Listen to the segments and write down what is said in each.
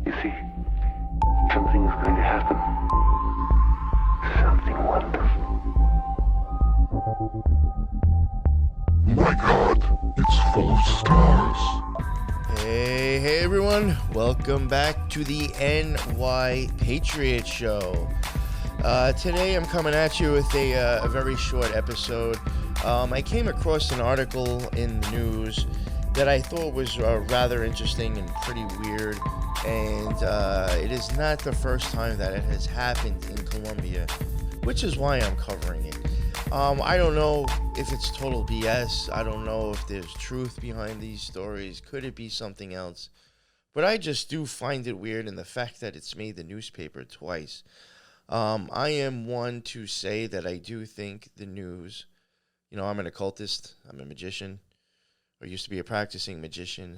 You see, something is going to happen. Something wonderful. My God, it's full of stars. Hey everyone, welcome back to the NY Patriot Show. Today I'm coming at you with a very short episode. I came across an article in the news that I thought was rather interesting and pretty weird, and it is not the first time that it has happened in Colombia, which is why I'm covering it. I don't know if it's total BS. I don't know if there's truth behind these stories. Could it be something else? But I just do find it weird, and the fact that it's made the newspaper twice. I am one to say that I do think the news, I'm an occultist, I'm a magician, or used to be a practicing magician,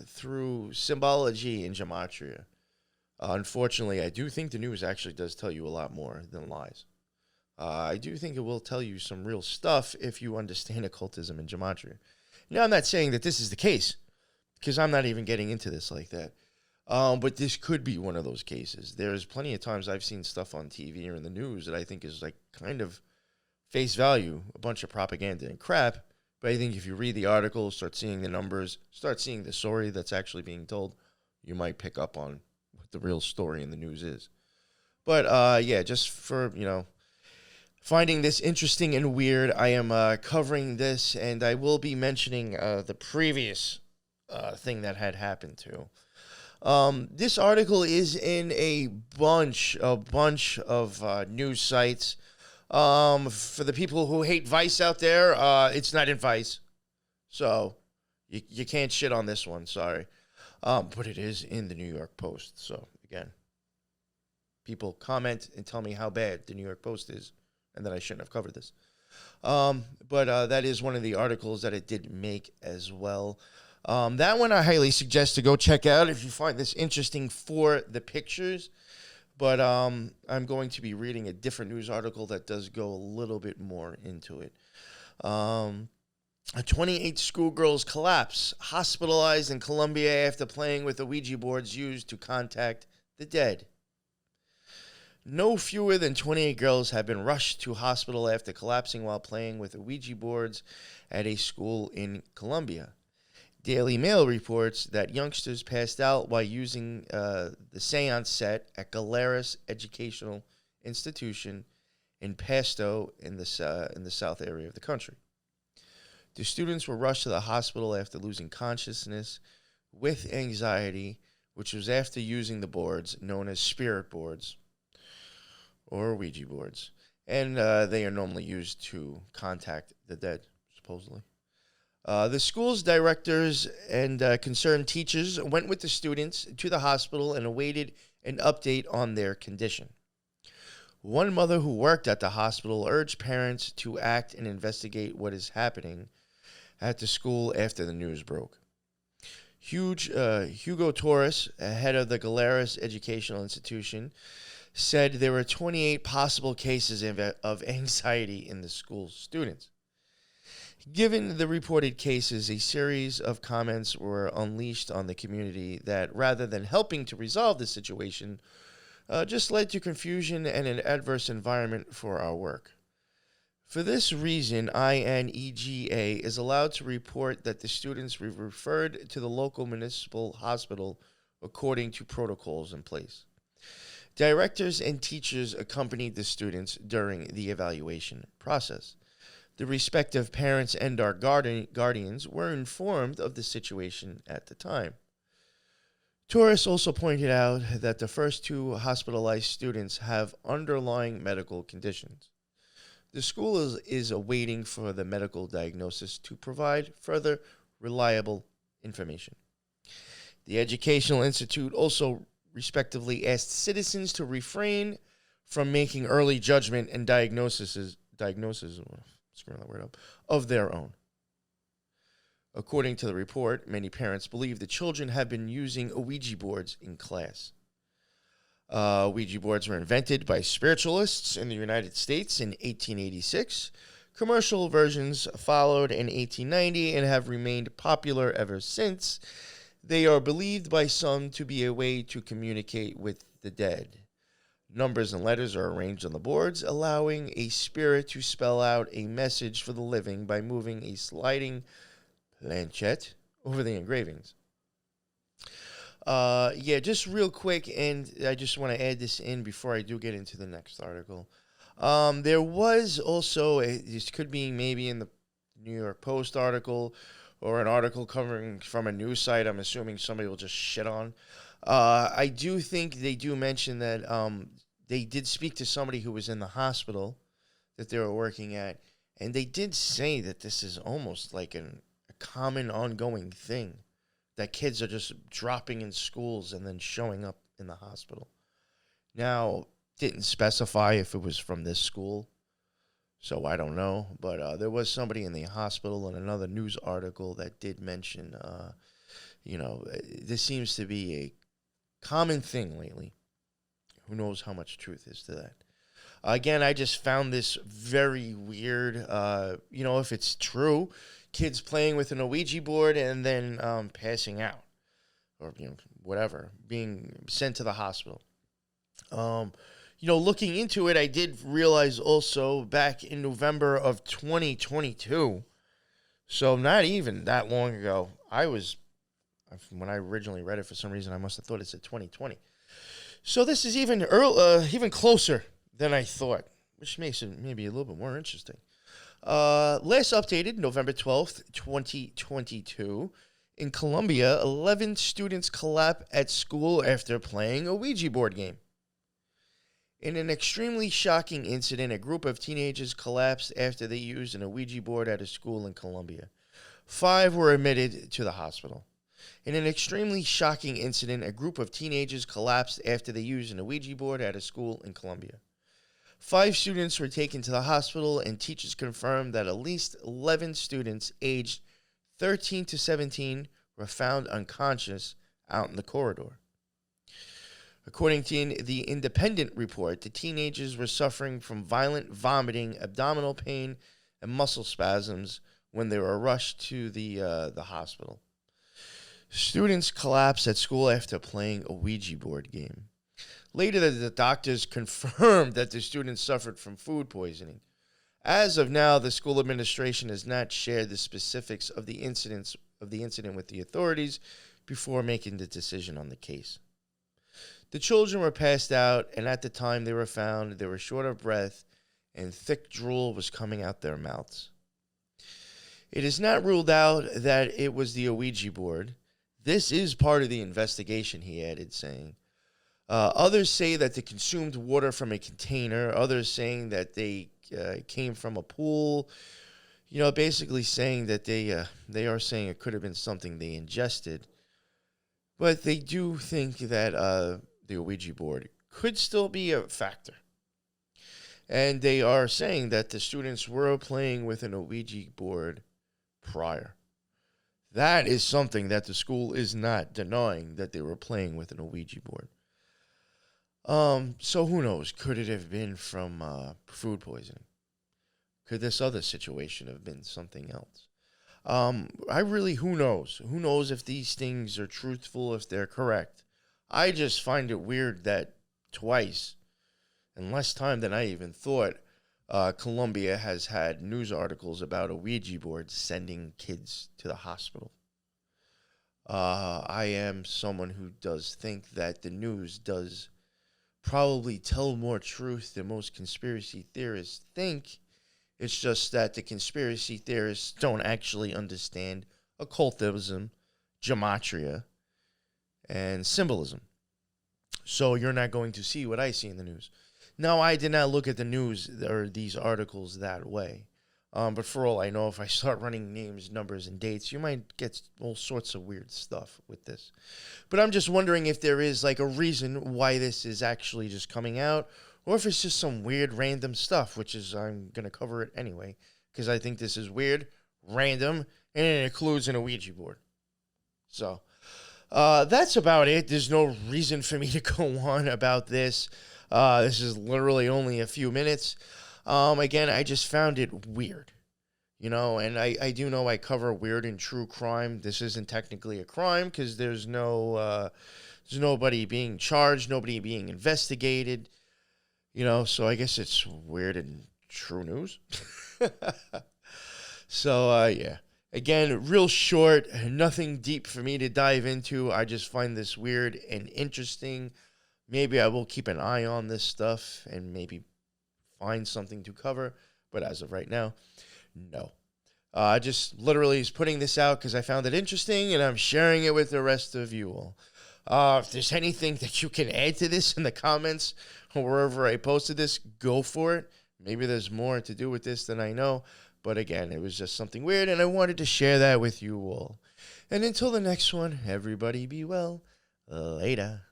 through symbology and gematria. Unfortunately, I do think the news actually does tell you a lot more than lies. I do think it will tell you some real stuff if you understand occultism and gematria. Now, I'm not saying that this is the case, because I'm not even getting into this like that. But this could be one of those cases. There's plenty of times I've seen stuff on TV or in the news that I think is like kind of face value, a bunch of propaganda and crap. But I think if you read the article, start seeing the numbers, start seeing the story that's actually being told, you might pick up on what the real story in the news is. But yeah, just for, finding this interesting and weird, I am covering this, and I will be mentioning the previous thing that had happened too. This article is in a bunch of news sites. For the people who hate Vice out there, it's not in Vice, so you can't shit on this one. Sorry, but it is in the New York Post. So again, people comment and tell me how bad the New York Post is, and that I shouldn't have covered this. But that is one of the articles that it did make as well. That one I highly suggest to go check out if you find this interesting for the pictures. But I'm going to be reading a different news article that does go a little bit more into it. 28 schoolgirls collapse, hospitalized in Colombia after playing with the Ouija boards used to contact the dead. No fewer than 28 girls have been rushed to hospital after collapsing while playing with the Ouija boards at a school in Colombia. Daily Mail reports that youngsters passed out while using the seance set at Galeras Educational Institution in Pasto in the south area of the country. The students were rushed to the hospital after losing consciousness with anxiety, which was after using the boards known as spirit boards or Ouija boards. And they are normally used to contact the dead, supposedly. The school's directors and concerned teachers went with the students to the hospital and awaited an update on their condition. One mother who worked at the hospital urged parents to act and investigate what is happening at the school after the news broke. Hugo Torres, head of the Galeras Educational Institution, said there were 28 possible cases of anxiety in the school's students. Given the reported cases, a series of comments were unleashed on the community that, rather than helping to resolve the situation, just led to confusion and an adverse environment for our work. For this reason, INEGA is allowed to report that the students were referred to the local municipal hospital according to protocols in place. Directors and teachers accompanied the students during the evaluation process. The respective parents and our guardians were informed of the situation at the time. Torres also pointed out that the first two hospitalized students have underlying medical conditions. The school is awaiting for the medical diagnosis to provide further reliable information. The Educational Institute also respectively asked citizens to refrain from making early judgment and diagnosis of their own. According to the report, many parents believe the children have been using Ouija boards in class. Ouija boards were invented by spiritualists in the United States in 1886. Commercial versions followed in 1890 and have remained popular ever since. They are believed by some to be a way to communicate with the dead. Numbers and letters are arranged on the boards, allowing a spirit to spell out a message for the living by moving a sliding planchette over the engravings. Just real quick, and I just want to add this in before I do get into the next article. There was also, this could be maybe in the New York Post article or an article covering from a news site I'm assuming somebody will just shit on. I do think they do mention that they did speak to somebody who was in the hospital that they were working at, and they did say that this is almost like a common ongoing thing, that kids are just dropping in schools and then showing up in the hospital. Now, didn't specify if it was from this school, so I don't know. But there was somebody in the hospital in another news article that did mention, this seems to be a common thing lately. Who knows how much truth is to that? Again, I just found this very weird. If it's true, kids playing with an Ouija board and then passing out, or whatever, being sent to the hospital. Looking into it, I did realize also back in November of 2022, so not even that long ago, when I originally read it, for some reason I must have thought it said 2020. So this is even closer than I thought, which makes it maybe a little bit more interesting. Last updated, November 12th, 2022, in Colombia, 11 students collapsed at school after playing a Ouija board game. In an extremely shocking incident, a group of teenagers collapsed after they used an Ouija board at a school in Colombia. 5 were admitted to the hospital. In an extremely shocking incident, a group of teenagers collapsed after they used an Ouija board at a school in Colombia. 5 students were taken to the hospital, and teachers confirmed that at least 11 students aged 13 to 17 were found unconscious out in the corridor. According to the Independent report, the teenagers were suffering from violent vomiting, abdominal pain, and muscle spasms when they were rushed to the hospital. Students collapsed at school after playing a Ouija board game. Later, the doctors confirmed that the students suffered from food poisoning. As of now, the school administration has not shared the specifics of the incident with the authorities before making the decision on the case. The children were passed out, and at the time they were found, they were short of breath, and thick drool was coming out their mouths. It is not ruled out that it was the Ouija board. This is part of the investigation, he added, saying. Others say that they consumed water from a container. Others saying that they came from a pool. Basically saying that they are saying it could have been something they ingested. But they do think that the Ouija board could still be a factor. And they are saying that the students were playing with an Ouija board prior. That is something that the school is not denying, that they were playing with an Ouija board. So who knows? Could it have been from food poisoning? Could this other situation have been something else? Who knows? Who knows if these things are truthful, if they're correct? I just find it weird that twice, in less time than I even thought, Colombia has had news articles about a Ouija board sending kids to the hospital. I am someone who does think that the news does probably tell more truth than most conspiracy theorists think. It's just that the conspiracy theorists don't actually understand occultism, gematria, and symbolism. So you're not going to see what I see in the news. Now, I did not look at the news or these articles that way. But for all I know, if I start running names, numbers, and dates, you might get all sorts of weird stuff with this. But I'm just wondering if there is like a reason why this is actually just coming out, or if it's just some weird random stuff, which is, I'm going to cover it anyway, because I think this is weird, random, and it includes an Ouija board. So, that's about it. There's no reason for me to go on about this. This is literally only a few minutes. Again, I just found it weird. And I do know I cover weird and true crime. This isn't technically a crime because there's nobody being charged, nobody being investigated, so I guess it's weird and true news. So, yeah. Again, real short, nothing deep for me to dive into. I just find this weird and interesting. Maybe I will keep an eye on this stuff and maybe find something to cover. But as of right now, no. I just literally is putting this out because I found it interesting and I'm sharing it with the rest of you all. If there's anything that you can add to this in the comments or wherever I posted this, go for it. Maybe there's more to do with this than I know. But again, it was just something weird, and I wanted to share that with you all. And until the next one, everybody be well. Later.